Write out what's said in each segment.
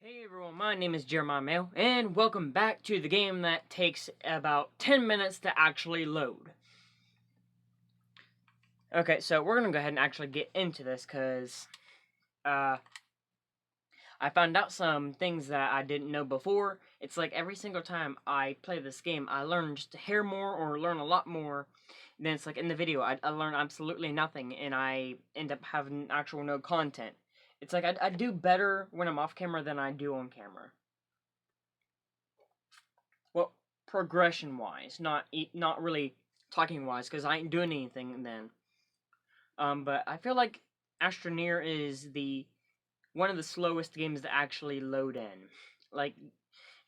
Hey everyone, my name is Jeremiah Mayo, and welcome back to the game that takes about 10 minutes to actually load. Okay, so we're gonna go ahead and actually get into this, because, I found out some things that I didn't know before. It's like every single time I play this game, I learn just a hair more, or learn a lot more. And then it's like in the video, I learn absolutely nothing, and I end up having actual no content. It's like I do better when I'm off camera than I do on camera. Well, progression wise, not really talking wise, because I ain't doing anything then. But I feel like Astroneer is the one of the slowest games to actually load in. Like,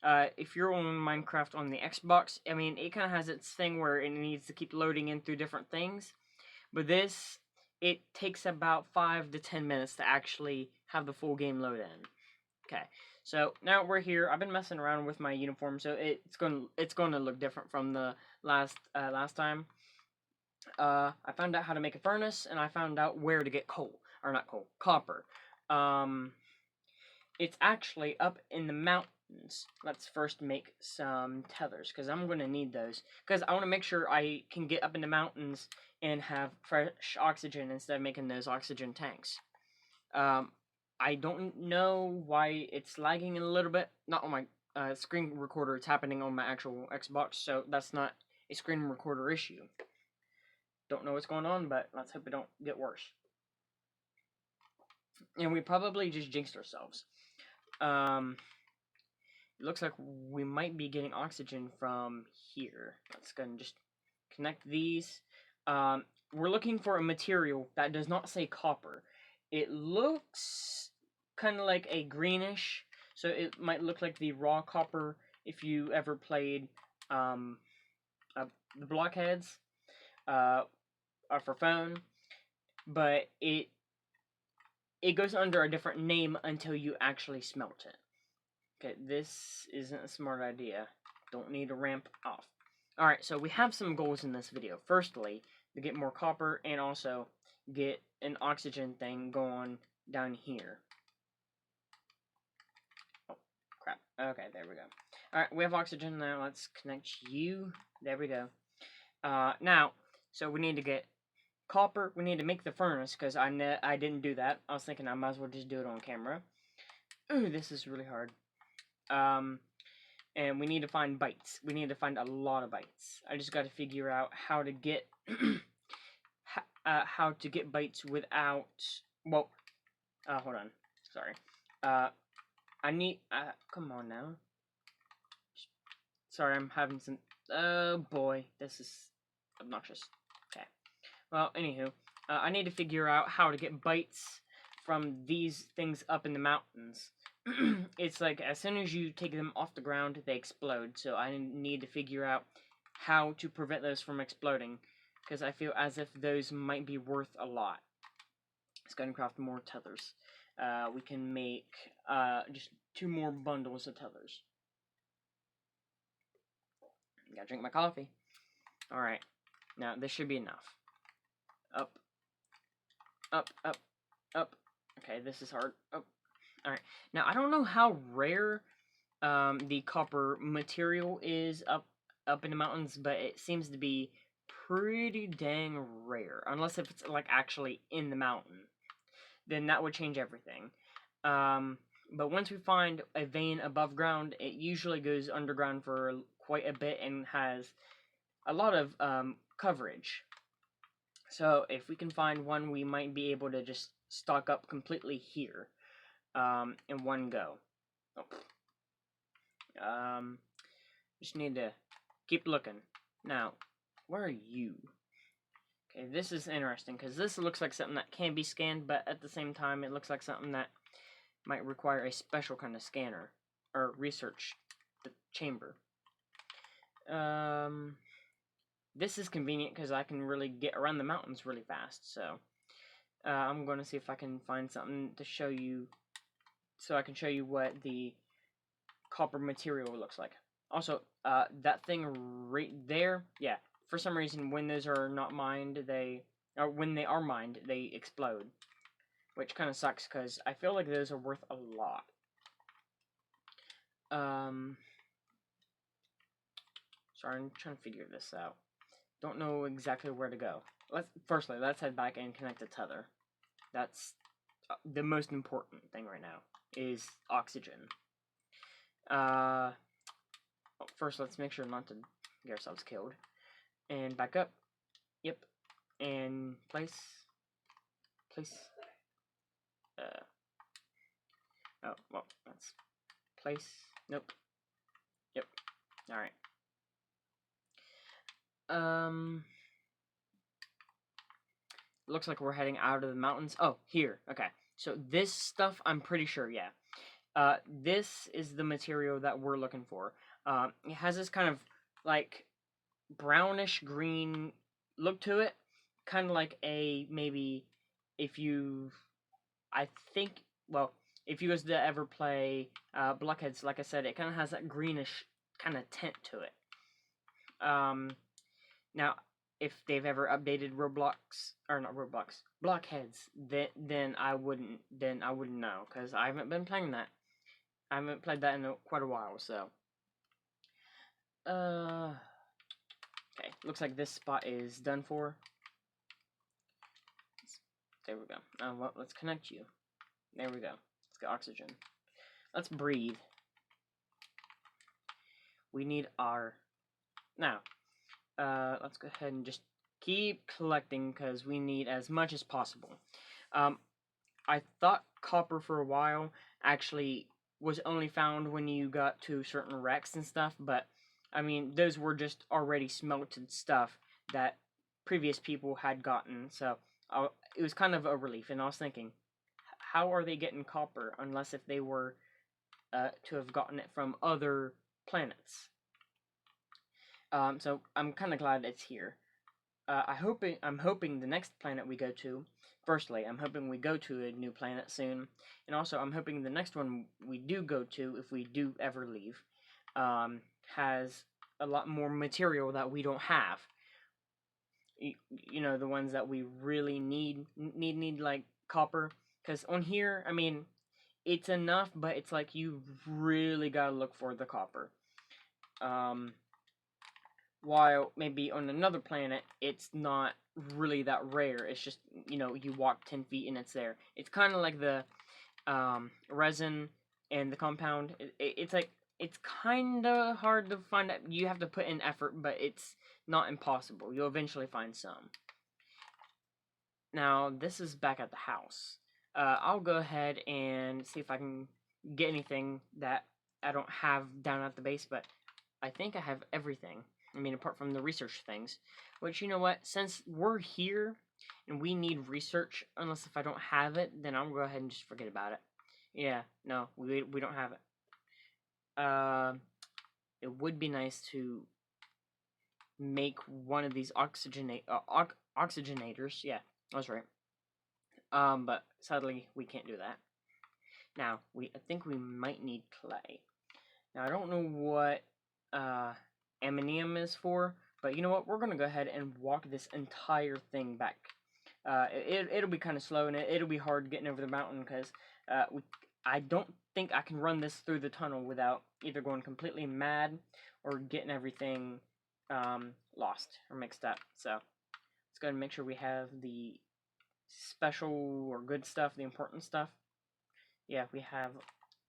if you're on Minecraft on the Xbox, I mean, it kind of has its thing where it needs to keep loading in through different things. But this, it takes about 5 to 10 minutes to actually have the full game load in. Okay, so now we're here. I've been messing around with my uniform, so it's going to look different from the last time. I found out how to make a furnace, and I found out where to get coal, or not coal, copper. Um, it's actually up in the mountains. Let's first make some tethers, because I'm going to need those. Because I want to make sure I can get up in the mountains and have fresh oxygen instead of making those oxygen tanks. I don't know why it's lagging a little bit. Not on my screen recorder, it's happening on my actual Xbox, so that's not a screen recorder issue. Don't know what's going on, but let's hope it don't get worse. And we probably just jinxed ourselves. It looks like we might be getting oxygen from here. Let's go and just connect these. We're looking for a material that does not say copper. It looks kind of like a greenish, so it might look like the raw copper if you ever played the blockheads for phone, but it goes under a different name until you actually smelt it. Okay, this isn't a smart idea. Don't need to ramp off. Alright, so we have some goals in this video. Firstly, to get more copper and also get an oxygen thing going down here. Oh, crap. Okay, there we go. Alright, we have oxygen now. Let's connect you. There we go. Now, so we need to get copper. We need to make the furnace, because I didn't do that. I was thinking I might as well just do it on camera. Ooh, this is really hard. And we need to find bytes. We need to find a lot of bytes. I just got to figure out how to get how to get bytes without. Well, hold on. Sorry. I need. Come on now. Sorry, I'm having some. Oh boy, this is obnoxious. Okay. Well, anywho, I need to figure out how to get bytes from these things up in the mountains. It's like as soon as you take them off the ground, they explode. So I need to figure out how to prevent those from exploding, because I feel as if those might be worth a lot. Let's go and craft more tethers. We can make just 2 more bundles of tethers. Gotta drink my coffee. Alright, now this should be enough. Up, up, up, up. Okay, this is hard. Up. Alright, now I don't know how rare the copper material is up in the mountains, but it seems to be pretty dang rare. Unless if it's like actually in the mountain, then that would change everything. But once we find a vein above ground, it usually goes underground for quite a bit and has a lot of coverage. So if we can find one, we might be able to just stock up completely here in one go. Just need to keep looking. Now, where are you? Okay, this is interesting, because this looks like something that can be scanned, but at the same time, it looks like something that might require a special kind of scanner, or research the chamber. This is convenient, because I can really get around the mountains really fast, so I'm going to see if I can find something to show you, so I can show you what the copper material looks like. Also, that thing right there, yeah, for some reason, when those are not mined, when they are mined, they explode. Which kind of sucks, because I feel like those are worth a lot. Sorry, I'm trying to figure this out. Don't know exactly where to go. Let's head back and connect the tether. That's the most important thing right now is oxygen. First let's make sure not to get ourselves killed. And back up. Yep. And place. Oh, well, that's place. Nope. Yep. Alright. Looks like we're heading out of the mountains. Oh, here. Okay. So this stuff, I'm pretty sure, yeah. This is the material that we're looking for. It has this kind of, like, brownish green look to it. Kind of like maybe, if you, I think, well, if you guys to ever play Blockheads, like I said, it kind of has that greenish kind of tint to it. Now, if they've ever updated Blockheads, then I wouldn't know, because I haven't been playing that. I haven't played that in quite a while, so. Okay, looks like this spot is done for. There we go. Well, let's connect you. There we go. Let's get oxygen. Let's breathe. We need our... Now, let's go ahead and just keep collecting, because we need as much as possible. I thought copper for a while actually was only found when you got to certain wrecks and stuff, but, I mean, those were just already smelted stuff that previous people had gotten, so it was kind of a relief, and I was thinking, how are they getting copper unless if they were to have gotten it from other planets? So I'm kind of glad it's here. I'm hoping the next planet we go to, firstly, I'm hoping we go to a new planet soon, and also I'm hoping the next one we do go to, if we do ever leave, has a lot more material that we don't have. You know, the ones that we really need like copper, because on here, I mean, it's enough, but it's like you really gotta look for the copper. While maybe on another planet, it's not really that rare. It's just, you know, you walk 10 feet and it's there. It's kind of like the resin and the compound. It's like, it's kind of hard to find. You have to put in effort, but it's not impossible. You'll eventually find some. Now, this is back at the house. I'll go ahead and see if I can get anything that I don't have down at the base, but I think I have everything. I mean, apart from the research things. Which, you know what? Since we're here and we need research, unless if I don't have it, then I'll go ahead and just forget about it. Yeah, no, we don't have it. It would be nice to make one of these oxygenators. Yeah, I was right. But sadly, we can't do that. Now, I think we might need clay. Now, I don't know what aminium is for, but you know what? We're gonna go ahead and walk this entire thing back. It'll be kind of slow, and it'll be hard getting over the mountain, because I don't think I can run this through the tunnel without either going completely mad or getting everything lost or mixed up. So let's go ahead and make sure we have the special or good stuff, the important stuff. Yeah, we have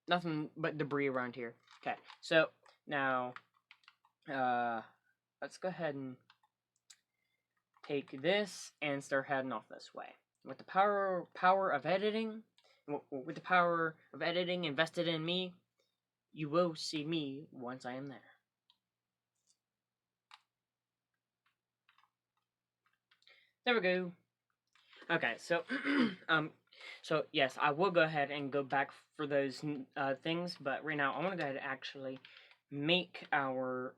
nothing but debris around here. Okay, so now let's go ahead and take this and start heading off this way. With the power of editing, with the power of editing invested in me, you will see me once I am there. There we go. Okay, so so yes, I will go ahead and go back for those things, but right now I want to go ahead and actually make our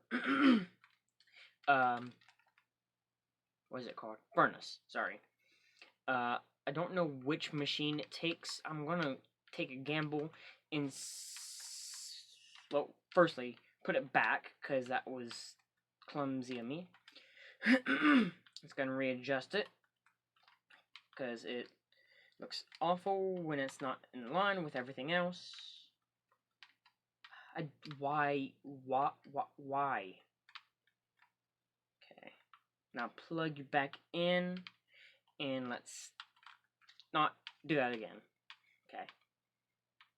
what is it called? Furnace. Sorry. I don't know which machine it takes. I'm gonna take a gamble and well, firstly, put it back, because that was clumsy of me. It's gonna readjust it, because it looks awful when it's not in line with everything else. Why? Why? Okay. Now plug you back in, and let's not do that again. Okay.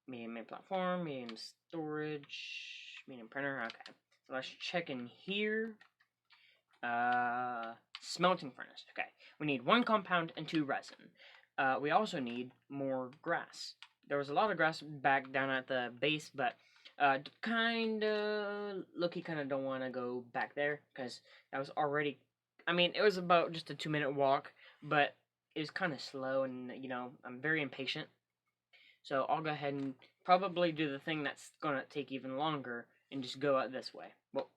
Medium platform, medium storage, medium printer. Okay. So let's check in here. Smelting furnace. Okay. We need 1 compound and 2 resin. We also need more grass. There was a lot of grass back down at the base, but kinda don't want to go back there because that was already. I mean, it was about just a 2-minute walk, but it was kind of slow, and I'm very impatient. So I'll go ahead and probably do the thing that's gonna take even longer and just go out this way. Well,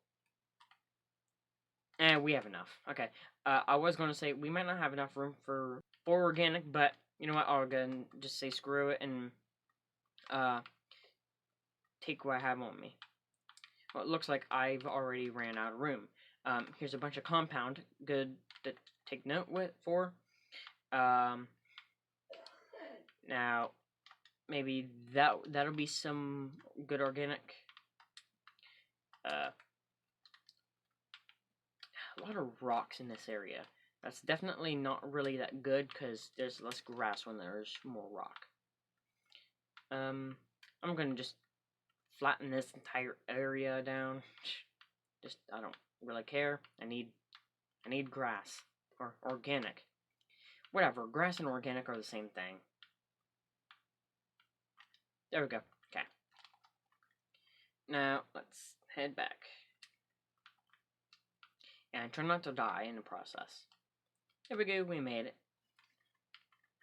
and we have enough. Okay. I was gonna say we might not have enough room for organic, but you know what? I'll go and just say screw it and take what I have on me. Well, it looks like I've already ran out of room. Here's a bunch of compound. Good to take note for. Now, maybe that'll be some good organic. A lot of rocks in this area. That's definitely not really that good because there's less grass when there's more rock. I'm gonna just flatten this entire area down. Just I don't really care. I need grass or organic. Whatever, grass and organic are the same thing. There we go. Okay. Now let's head back. And try not to die in the process. There we go, we made it.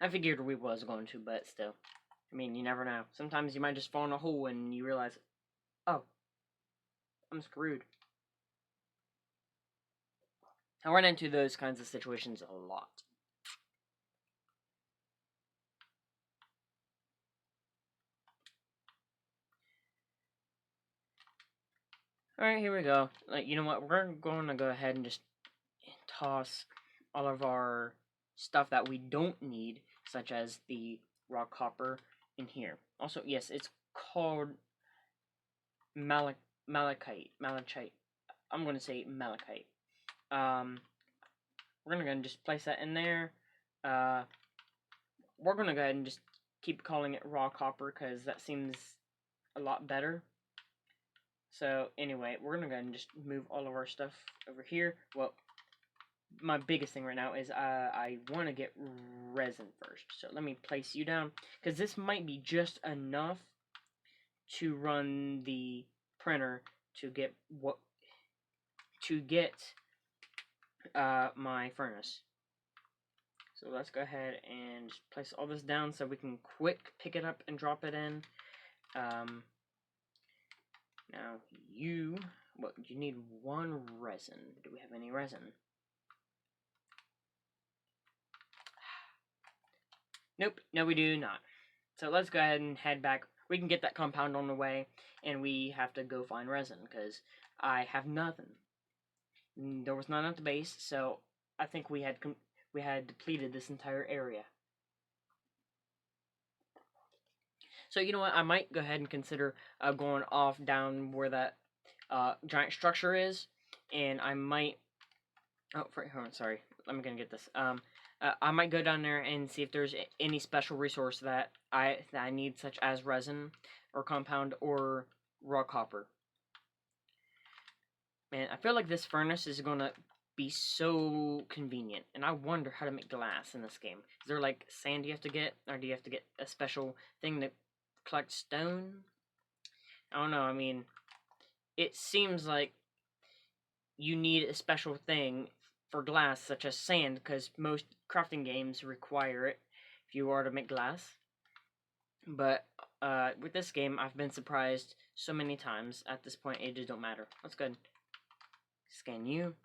I figured we was going to, but still. I mean, you never know. Sometimes you might just fall in a hole and you realize, oh, I'm screwed. I run into those kinds of situations a lot. Alright, here we go. You know what? We're going to go ahead and just toss all of our stuff that we don't need, such as the raw copper, in here. Also, yes, it's called malachite. I'm going to say malachite. We're going to go and just place that in there. We're going to go ahead and just keep calling it raw copper because that seems a lot better. So anyway, we're going to go ahead and just move all of our stuff over here. Well, my biggest thing right now is I want to get resin first. So let me place you down because this might be just enough to run the printer to get my furnace. So let's go ahead and just place all this down so we can quick pick it up and drop it in. Now you need 1 resin. Do we have any resin? Nope, no we do not. So let's go ahead and head back. We can get that compound on the way, and we have to go find resin, because I have nothing. There was none at the base, so I think we had depleted this entire area. So you know what, I might go ahead and consider going off down where that giant structure is, and I might... Oh, hold on, sorry. Let me go and get this. I might go down there and see if there's any special resource that I need, such as resin or compound or raw copper. Man, I feel like this furnace is gonna be so convenient, and I wonder how to make glass in this game. Is there like sand you have to get, or do you have to get a special thing to collect stone? I don't know. I mean, it seems like you need a special thing for glass, such as sand, because most crafting games require it if you are to make glass. But with this game, I've been surprised so many times. At this point, it just don't matter. Let's go ahead and scan you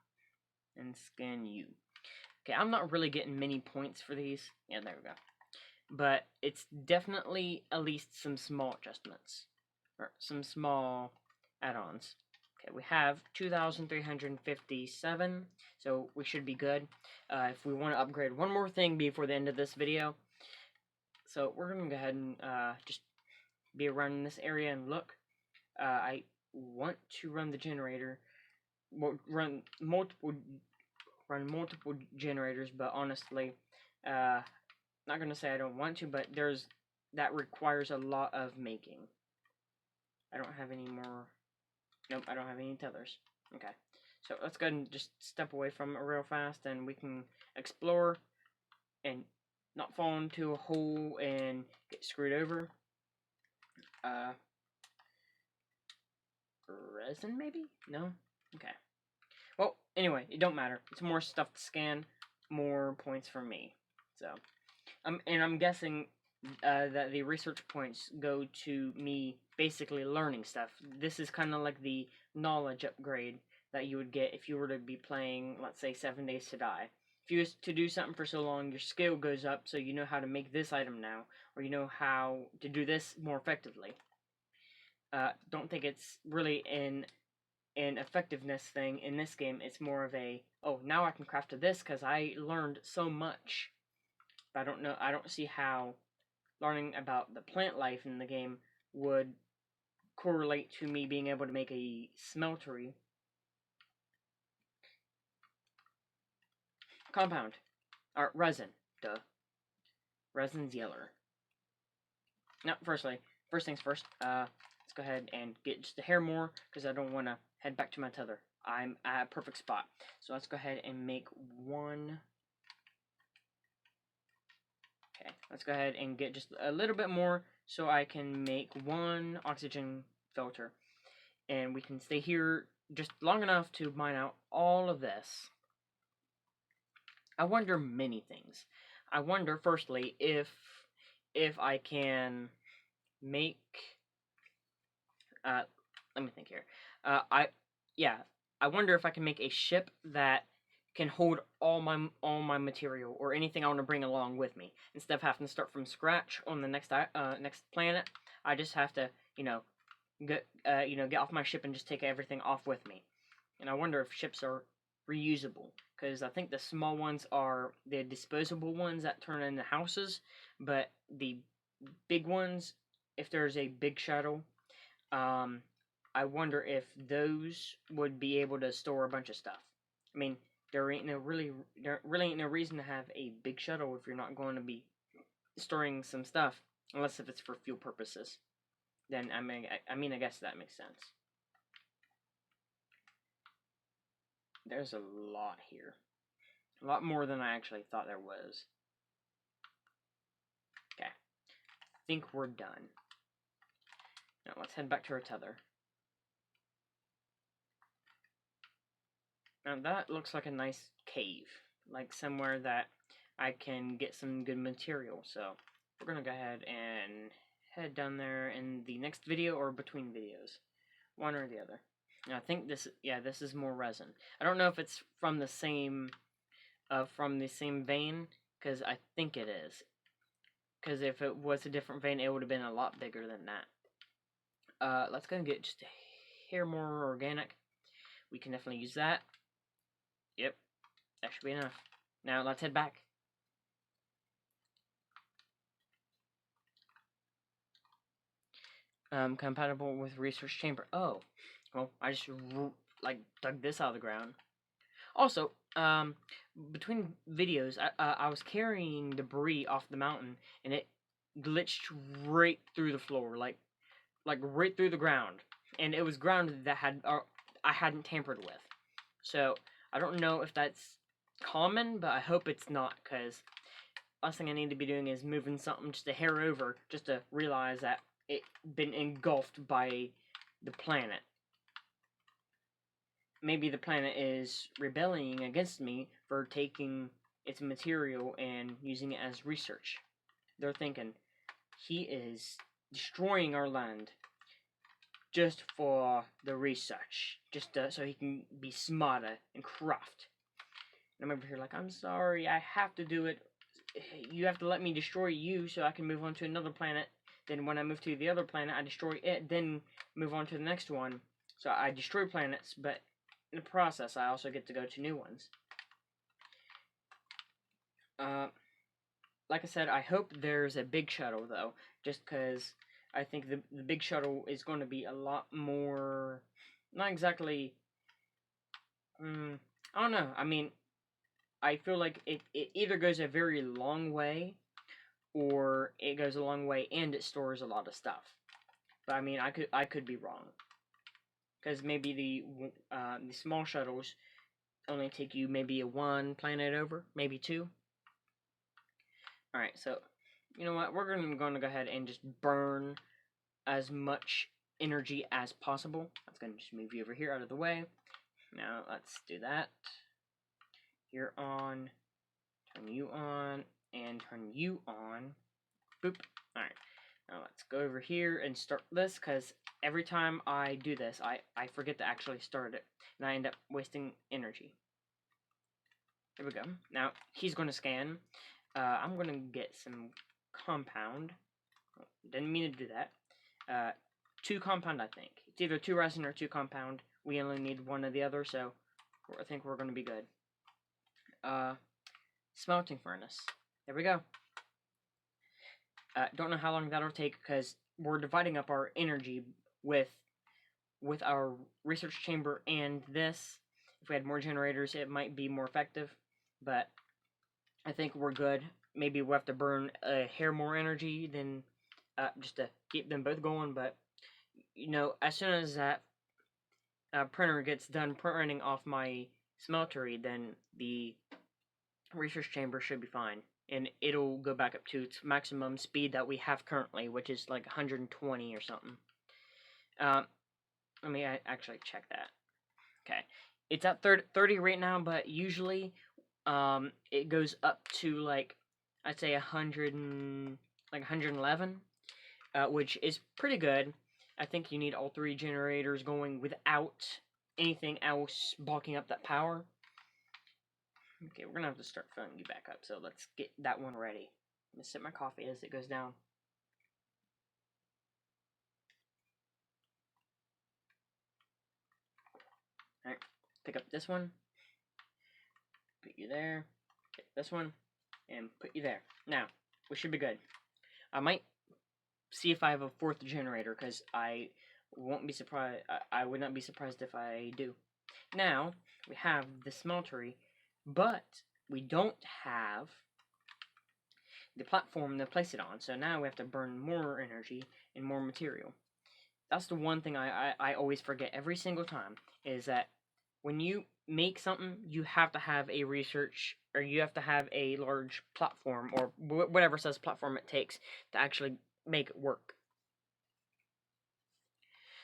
and scan you. Okay, I'm not really getting many points for these. Yeah, there we go. But it's definitely at least some small adjustments, or some small add-ons. Okay, we have 2,357, so we should be good. If we want to upgrade one more thing before the end of this video, so we're going to go ahead and just be around in this area and look. I want to run the generator, well, run multiple generators, but honestly, not gonna say I don't want to, but that requires a lot of making. I don't have any more. Nope, I don't have any tethers. Okay, so let's go ahead and just step away from it real fast, and we can explore and not fall into a hole and get screwed over. Resin maybe? No? Okay. Well, anyway, it don't matter. It's more stuff to scan, more points for me. So, and I'm guessing that the research points go to me basically learning stuff. This is kind of like the knowledge upgrade that you would get if you were to be playing, let's say, 7 Days to Die. If you used to do something for so long, your skill goes up, so you know how to make this item now, or you know how to do this more effectively. Don't think it's really an effectiveness thing in this game. It's more of a, oh, now I can craft this because I learned so much. But I don't see how learning about the plant life in the game would correlate to me being able to make a smeltery. Compound. Or resin. Duh. Resin's yeller. Now, first things first, let's go ahead and get just a hair more, because I don't want to head back to my tether. I'm at a perfect spot. So let's go ahead and make one. Okay, let's go ahead and get just a little bit more so I can make one oxygen filter. And we can stay here just long enough to mine out all of this. I wonder many things. I wonder, firstly, if I can make... let me think here. I wonder if I can make a ship that can hold all my material or anything I want to bring along with me, instead of having to start from scratch on the next planet. I just have to get off my ship and just take everything off with me. And I wonder if ships are reusable, because I think the small ones are the disposable ones that turn into houses, but the big ones, if there's a big shuttle, I wonder if those would be able to store a bunch of stuff. I mean, there really ain't no reason to have a big shuttle if you're not going to be storing some stuff, unless if it's for fuel purposes. Then I guess that makes sense. There's a lot here, a lot more than I actually thought there was. Okay, I think we're done. Now let's head back to our tether. Now that looks like a nice cave, like somewhere that I can get some good material. So we're gonna go ahead and head down there in the next video or between videos, one or the other. Now I think this is more resin. I don't know if it's from the same vein, because I think it is. Because if it was a different vein, it would have been a lot bigger than that. Let's go and get just a hair more organic. We can definitely use that. Yep, that should be enough. Now let's head back. Compatible with research chamber. Oh, well, I just dug this out of the ground. Also, between videos, I was carrying debris off the mountain, and it glitched right through the floor, like right through the ground, and it was ground that I hadn't tampered with. So I don't know if that's common, but I hope it's not, because last thing I need to be doing is moving something just a hair over just to realize that it's been engulfed by the planet. Maybe the planet is rebelling against me for taking its material and using it as research. They're thinking, he is destroying our land just for the research, just so he can be smarter and craft. And I'm over here like, I'm sorry, I have to do it. You have to let me destroy you so I can move on to another planet. Then when I move to the other planet, I destroy it, then move on to the next one. So I destroy planets, but in the process, I also get to go to new ones. Like I said, I hope there's a big shuttle, though, just because I think the big shuttle is going to be a lot more, not exactly. I don't know. I mean, I feel like it either goes a very long way, or it goes a long way and it stores a lot of stuff. But I mean, I could be wrong, because maybe the small shuttles only take you maybe one planet over, maybe two. All right, so you know what? We're going to go ahead and just burn as much energy as possible. That's going to just move you over here out of the way. Now let's do that. You're on. Turn you on and turn you on. Boop. All right. Now let's go over here and start this, because every time I do this, I forget to actually start it, and I end up wasting energy. There we go. Now he's going to scan. I'm going to get some compound. Didn't mean to do that. 2 compound, I think. It's either 2 resin or 2 compound. We only need one or the other, so I think we're going to be good. Smelting furnace. There we go. Don't know how long that'll take, because we're dividing up our energy with our research chamber and this. If we had more generators, it might be more effective, but I think we're good. Maybe we'll have to burn a hair more energy than just to keep them both going, but you know, as soon as that printer gets done printing off my smeltery, then the research chamber should be fine, and it'll go back up to its maximum speed that we have currently, which is like 120 or something. Let me actually check that. Okay, it's at 30 right now, but usually it goes up to like, I'd say 100 and like 111, which is pretty good. I think you need all 3 generators going without anything else bulking up that power. Okay, we're gonna have to start filling you back up, so let's get that one ready. I'm gonna sip my coffee as it goes down. Alright, pick up this one, put you there, get this one, and put you there. Now, we should be good. I might see if I have a 4th generator, because I won't be surprised. I would not be surprised if I do. Now, we have the smeltery, but we don't have the platform to place it on, so now we have to burn more energy and more material. That's the one thing I always forget every single time, is that when you make something, you have to have a research, or you have to have a large platform, or whatever size platform it takes to actually make it work.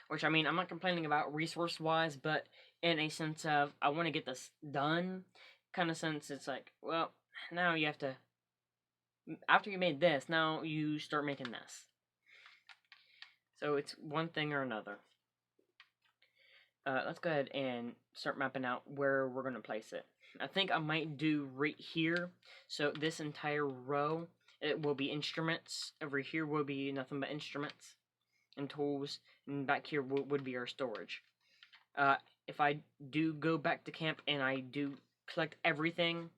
Which, I mean, I'm not complaining about resource-wise, but in a sense of, I want to get this done, kind of sense, it's like, well, now you have to, after you made this, now you start making this. So it's one thing or another. Let's go ahead and start mapping out where we're going to place it. I think I might do right here. So this entire row, it will be instruments. Over here will be nothing but instruments and tools. And back here would be our storage. If I do go back to camp and I do collect everything,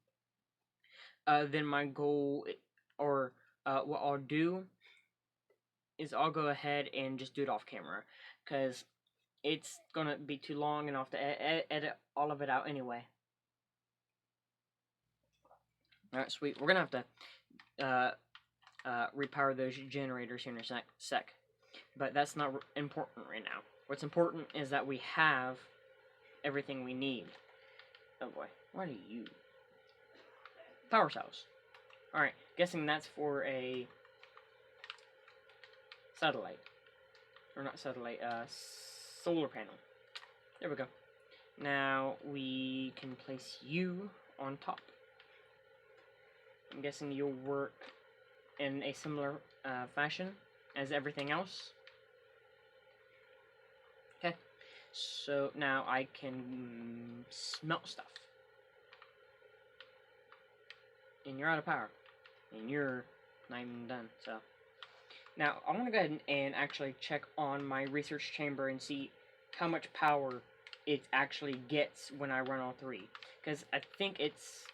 then my goal, or what I'll do, is I'll go ahead and just do it off camera, because it's gonna be too long and I'll have to edit all of it out anyway. Alright, sweet. We're gonna have to repower those generators here in a sec. But that's not important right now. What's important is that we have everything we need. Oh boy, what are you? Power cells. Alright, guessing that's for a satellite. Or not satellite, solar panel. There we go. Now we can place you on top. I'm guessing you'll work in a similar fashion as everything else. Okay, so now I can smelt stuff. And you're out of power. And you're not even done, so. Now, I want to go ahead and actually check on my research chamber and see how much power it actually gets when I run all 3. Because I think it's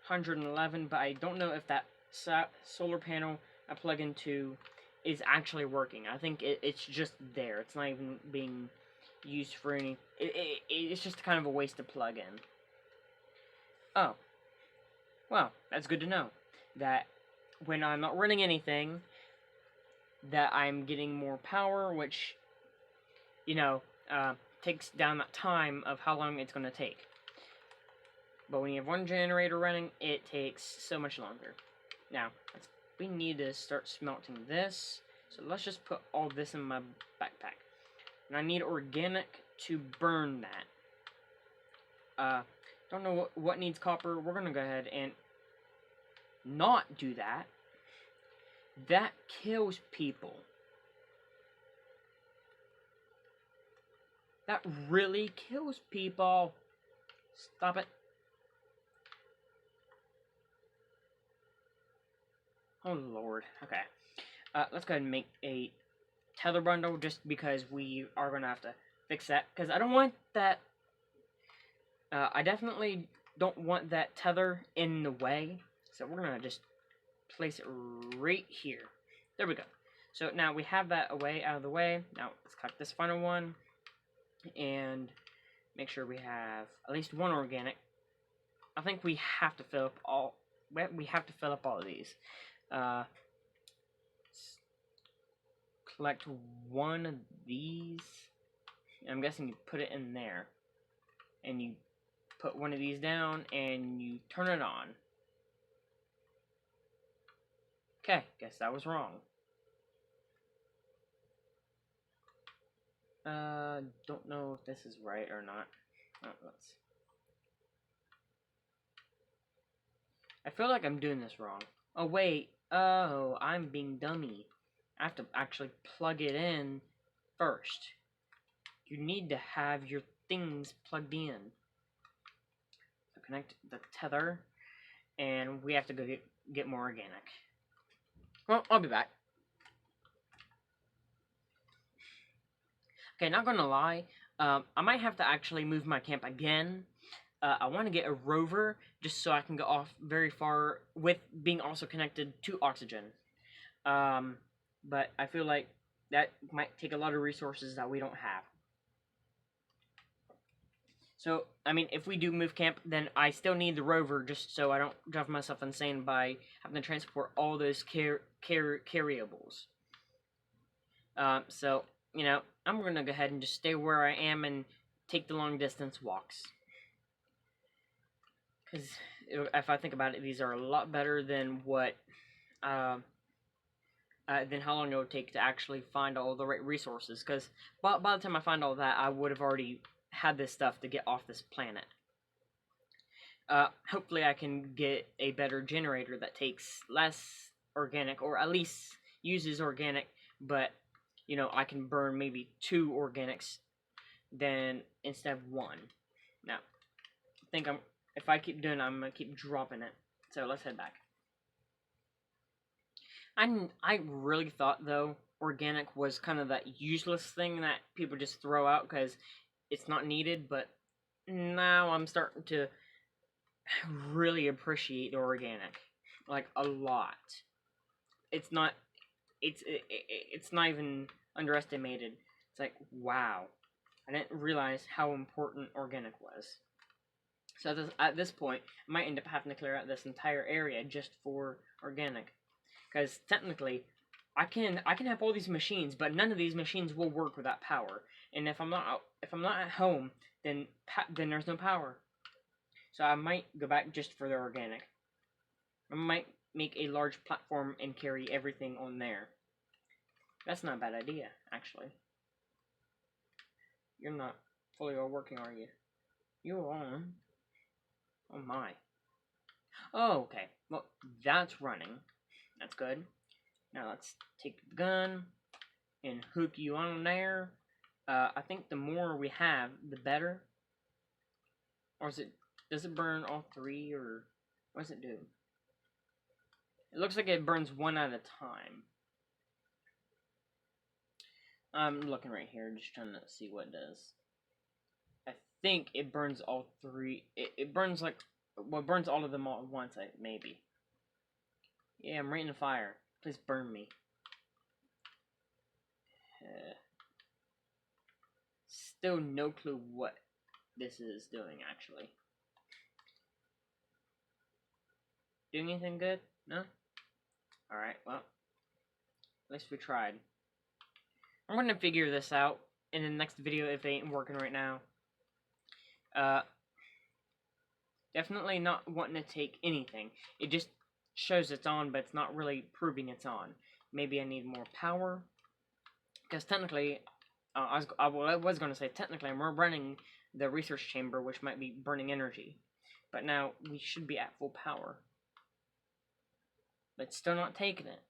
111, but I don't know if that solar panel I plug into is actually working. I think it's just there. It's not even being used for any. It's just kind of a waste to plug in. Oh, well, that's good to know. That when I'm not running anything, that I'm getting more power, which, you know, takes down that time of how long it's going to take. But when you have one generator running, it takes so much longer. Now, we need to start smelting this. So let's just put all this in my backpack. And I need organic to burn that. Don't know what needs copper. We're going to go ahead and not do that. That kills people. That really kills people. Stop it. Oh, Lord. Okay. Let's go ahead and make a tether bundle just because we are going to have to fix that. Because I don't want that... I definitely don't want that tether in the way. So we're going to just place it right here. There we go. So now we have that out of the way. Now let's collect this final one. And make sure we have at least one organic. I think we have to fill up all... We have to fill up all of these. Collect one of these. I'm guessing you put it in there. And you put one of these down and you turn it on. Okay, guess that was wrong. Don't know if this is right or not. Oh, let's... I feel like I'm doing this wrong. Oh, wait. Oh, I'm being dummy. I have to actually plug it in first. You need to have your things plugged in. So connect the tether, and we have to go get more organic. Well, I'll be back. Okay, not gonna lie, I might have to actually move my camp again. I want to get a rover just so I can go off very far with being also connected to oxygen. But I feel like that might take a lot of resources that we don't have. So, I mean, if we do move camp, then I still need the rover just so I don't drive myself insane by having to transport all those carryables. So, you know, I'm going to go ahead and just stay where I am and take the long distance walks. Because if I think about it, these are a lot better than what, than how long it would take to actually find all the right resources. Because by the time I find all that, I would have already had this stuff to get off this planet. Hopefully I can get a better generator that takes less organic, or at least uses organic, but, you know, I can burn maybe 2 organics then instead of 1. Now, I think if I keep doing it, I'm going to keep dropping it. So let's head back. I really thought, though, organic was kind of that useless thing that people just throw out because it's not needed, but now I'm starting to really appreciate the organic, like, a lot. It's not even underestimated. It's like, wow, I didn't realize how important organic was. So at this point, I might end up having to clear out this entire area just for organic, because technically, I can have all these machines, but none of these machines will work without power. And if I'm not at home, then there's no power. So I might go back just for the organic. I might make a large platform and carry everything on there. That's not a bad idea, actually. You're not fully all working, are you? You're on. Oh my. Oh, okay. Well, that's running. That's good. Now let's take the gun and hook you on there. I think the more we have, the better. Or does it burn all 3, or what does it do? It looks like it burns 1 at a time. I'm looking right here, just trying to see what it does. I think it burns all 3. It burns like, well, it burns all of them all at once, maybe. Yeah, I'm right in the fire. Please burn me. Still no clue what this is doing, actually. Doing anything good? No? Alright, well. At least we tried. I'm gonna figure this out in the next video if it ain't working right now. Definitely not wanting to take anything. It just shows it's on, but it's not really proving it's on. Maybe I need more power. Because technically, I was going to say, technically, we're running the research chamber, which might be burning energy. But now, we should be at full power. But still not taking it.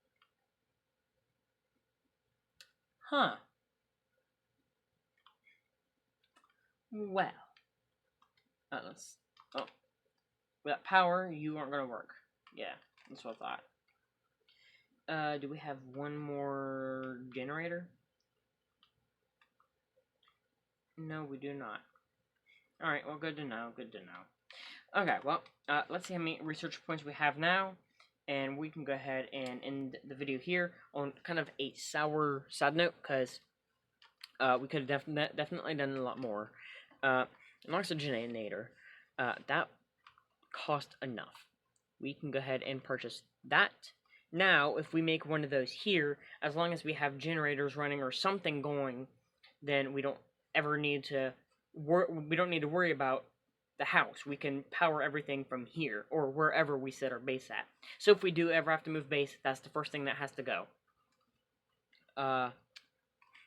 Huh. Well. Let's... Oh. Without power, you aren't going to work. Yeah, that's what I thought. Do we have one more generator? No, we do not. Alright, well, good to know, good to know. Okay, well, let's see how many research points we have now, and we can go ahead and end the video here on kind of a sour side note, because we could have definitely done a lot more. An oxygenator, that cost enough. We can go ahead and purchase that. Now, if we make one of those here, as long as we have generators running or something going, then we don't ever need to worry about the house. We can power everything from here or wherever we set our base at. So if we do ever have to move base, that's the first thing that has to go.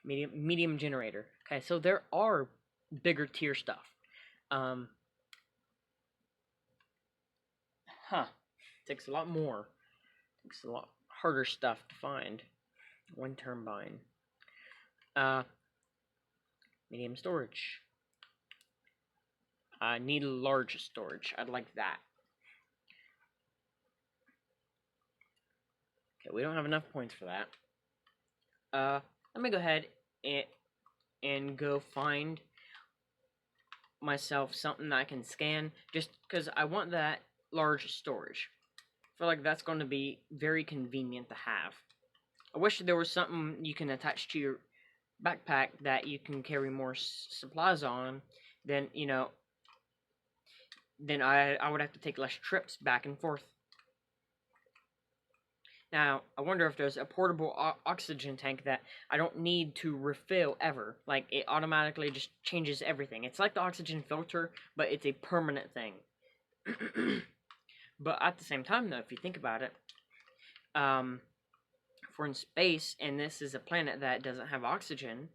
Medium generator. Okay, so there are bigger tier stuff. Takes a lot more. Takes a lot harder stuff to find. One turbine. Medium storage. I need a large storage. I'd like that. Okay, we don't have enough points for that. Let me go ahead and go find myself something that I can scan, just because I want that large storage. I feel like that's going to be very convenient to have. I wish there was something you can attach to your backpack that you can carry more supplies on. Then, you know, then I would have to take less trips back and forth. Now, I wonder if there's a portable oxygen tank that I don't need to refill ever. Like, it automatically just changes everything. It's like the oxygen filter, but it's a permanent thing. But at the same time, though, if you think about it, if we're in space, and this is a planet that doesn't have oxygen,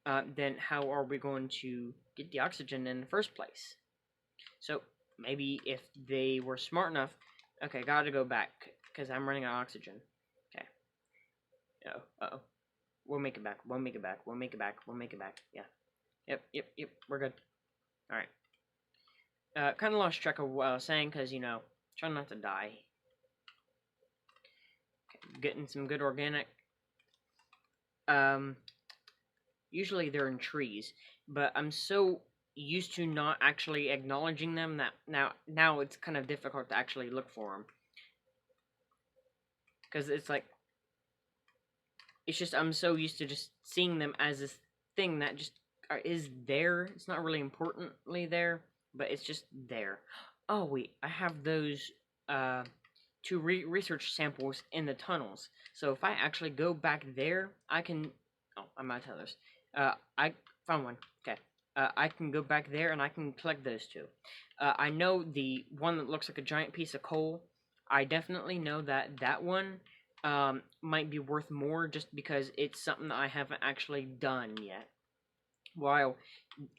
then how are we going to get the oxygen in the first place? So, maybe if they were smart enough... Okay, gotta go back, because I'm running out of oxygen. Okay. Uh-oh. We'll make it back. We'll make it back. We'll make it back. We'll make it back. Yeah. Yep. We're good. Alright. Kind of lost track of what I was saying, because, you know, trying not to die. Okay, getting some good organic. Usually they're in trees, but I'm so used to not actually acknowledging them that now it's kind of difficult to actually look for them. Because it's like, it's just, I'm so used to just seeing them as this thing that just is there. It's not really importantly there, but it's just there. Oh wait, I have those 2 research samples in the tunnels. So if I actually go back there, I can... Oh, I might tell this. I found one. Okay. I can go back there and I can collect those 2. I know the one that looks like a giant piece of coal. I definitely know that that one might be worth more just because it's something that I haven't actually done yet. While,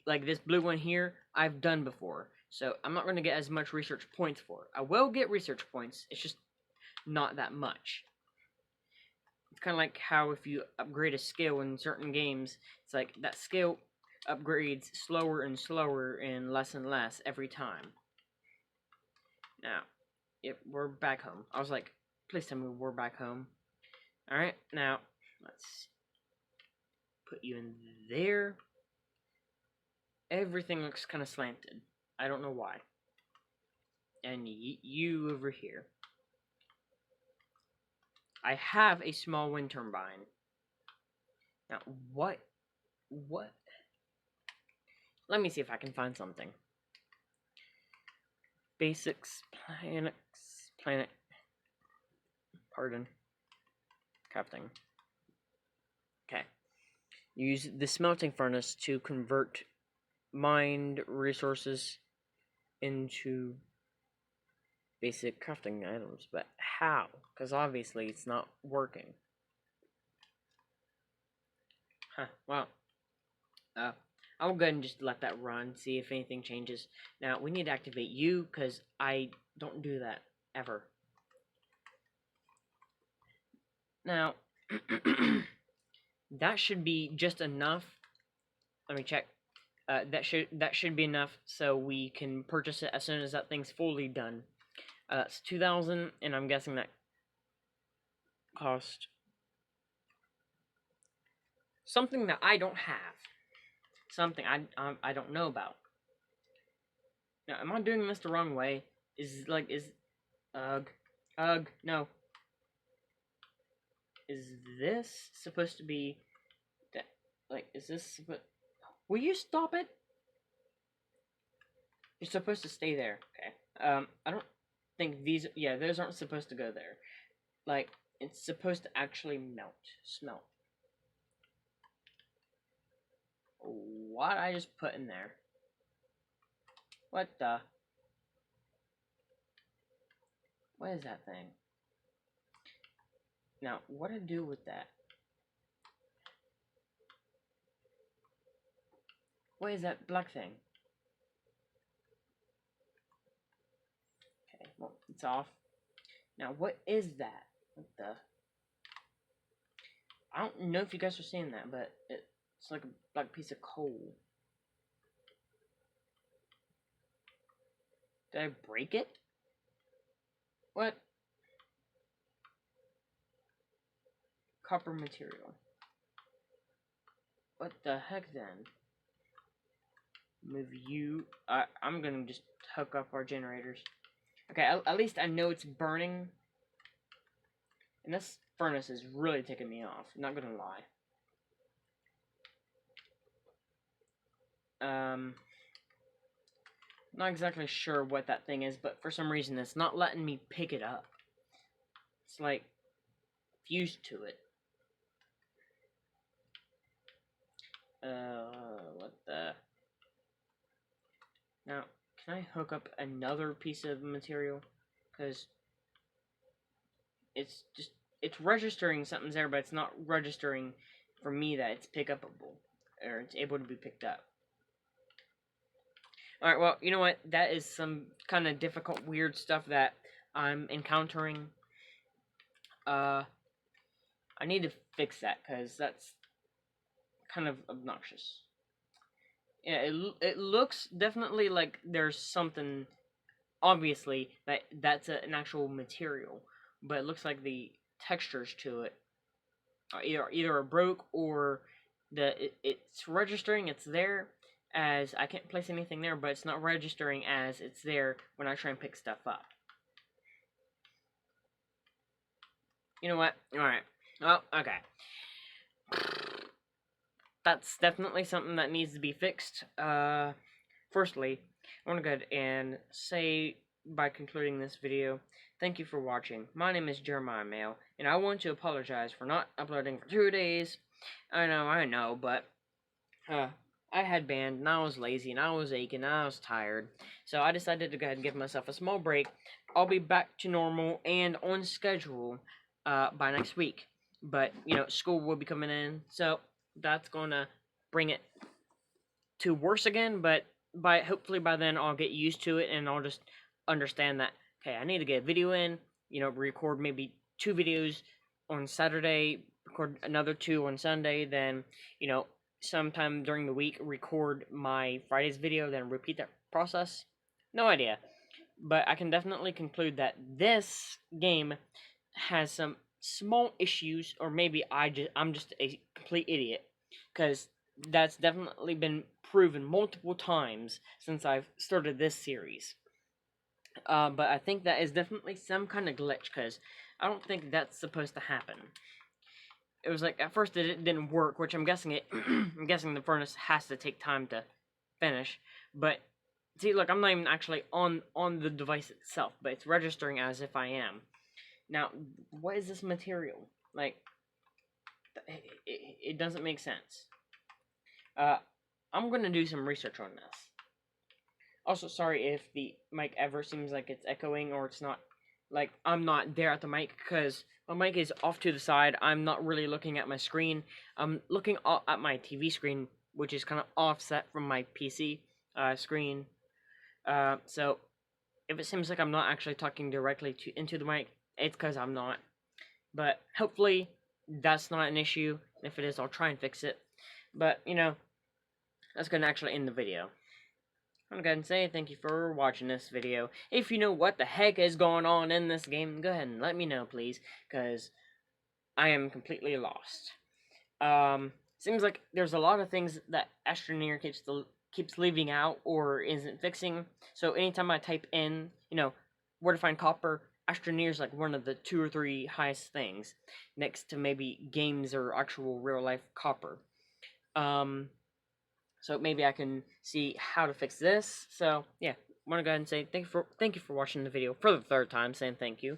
like this blue one here, I've done before. So I'm not going to get as much research points for it. I will get research points. It's just not that much. It's kind of like how if you upgrade a skill in certain games, it's like that skill upgrades slower and slower and less every time. Now, if we're back home. I was like, please tell me we're back home. Alright, now, let's put you in there. Everything looks kind of slanted. I don't know why. And you over here. I have a small wind turbine. Now, what? What? Let me see if I can find something. Basics, planet, pardon, crafting. Okay. Use the smelting furnace to convert mined resources into basic crafting items. But how? Because obviously it's not working. Huh, well. I'll go ahead and just let that run, see if anything changes. Now, we need to activate you, because I don't do that, ever. Now, that should be just enough. Let me check. That should be enough, so we can purchase it as soon as that thing's fully done. It's 2,000, and I'm guessing that cost something that I don't have. Something I don't know about. Now, am I doing this the wrong way? No. Is this supposed to be that? Like, is this? Will you stop it? You're supposed to stay there. Okay. I don't think these. Yeah, those aren't supposed to go there. Like, it's supposed to actually smelt. What I just put in there? What the? What is that thing? Now, what do I do with that? What is that black thing? Okay, well, it's off. Now, what is that? What the? I don't know if you guys are seeing that, but it's like a black piece of coal. Did I break it? What? Copper material. What the heck then? Move you. I'm gonna just hook up our generators. Okay, at least I know it's burning. And this furnace is really ticking me off. Not gonna lie. Not exactly sure what that thing is, but for some reason it's not letting me pick it up. It's like fused to it. What the? Now, can I hook up another piece of material? Because it's registering something's there, but it's not registering for me that it's pickupable, or it's able to be picked up. Alright, well, you know what? That is some kind of difficult, weird stuff that I'm encountering. I need to fix that, because that's kind of obnoxious. Yeah, it looks definitely like there's something, obviously, that's an actual material, but it looks like the textures to it are either broke, or it's registering it's there as I can't place anything there, but it's not registering as it's there when I try and pick stuff up. You know what? Alright. Well, okay. That's definitely something that needs to be fixed. Firstly, I want to go ahead and say, by concluding this video, thank you for watching. My name is Jeremiah Mail, and I want to apologize for not uploading for 2 days. I know, but I had band, and I was lazy, and I was aching, and I was tired. So I decided to go ahead and give myself a small break. I'll be back to normal and on schedule by next week. But, school will be coming in, so that's gonna bring it to worse again, but hopefully by then I'll get used to it, and I'll just understand that, okay, I need to get a video in, record maybe 2 videos on Saturday, record another 2 on Sunday, then, sometime during the week record my Friday's video, then repeat that process. No idea. But I can definitely conclude that this game has some small issues, or maybe I'm just a complete idiot, because that's definitely been proven multiple times since I've started this series. But I think that is definitely some kind of glitch, because I don't think that's supposed to happen. it was like at first it didn't work, which I'm guessing I'm guessing the furnace has to take time to finish. But see, look, I'm not even actually on the device itself, but it's registering as if I am. Now, what is this material? Like, it doesn't make sense. I'm gonna do some research on this. Also, sorry if the mic ever seems like it's echoing or it's not, like I'm not there at the mic because my mic is off to the side. I'm not really looking at my screen. I'm looking at my TV screen, which is kind of offset from my PC screen. So if it seems like I'm not actually talking directly into the mic, it's because I'm not. But hopefully that's not an issue. If it is, I'll try and fix it. But that's gonna actually end the video. I'm gonna go ahead and say thank you for watching this video. If you know what the heck is going on in this game, go ahead and let me know, please, because I am completely lost. Seems like there's a lot of things that Astroneer keeps leaving out or isn't fixing. So anytime I type in, where to find copper, Astroneer is like one of the 2 or 3 highest things, next to maybe games or actual real life copper. So maybe I can see how to fix this. So yeah, I want to go ahead and say thank you for watching the video for the 3rd time, saying thank you,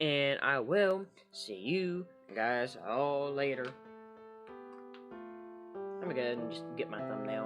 and I will see you guys all later. Let me go ahead and just get my thumbnail.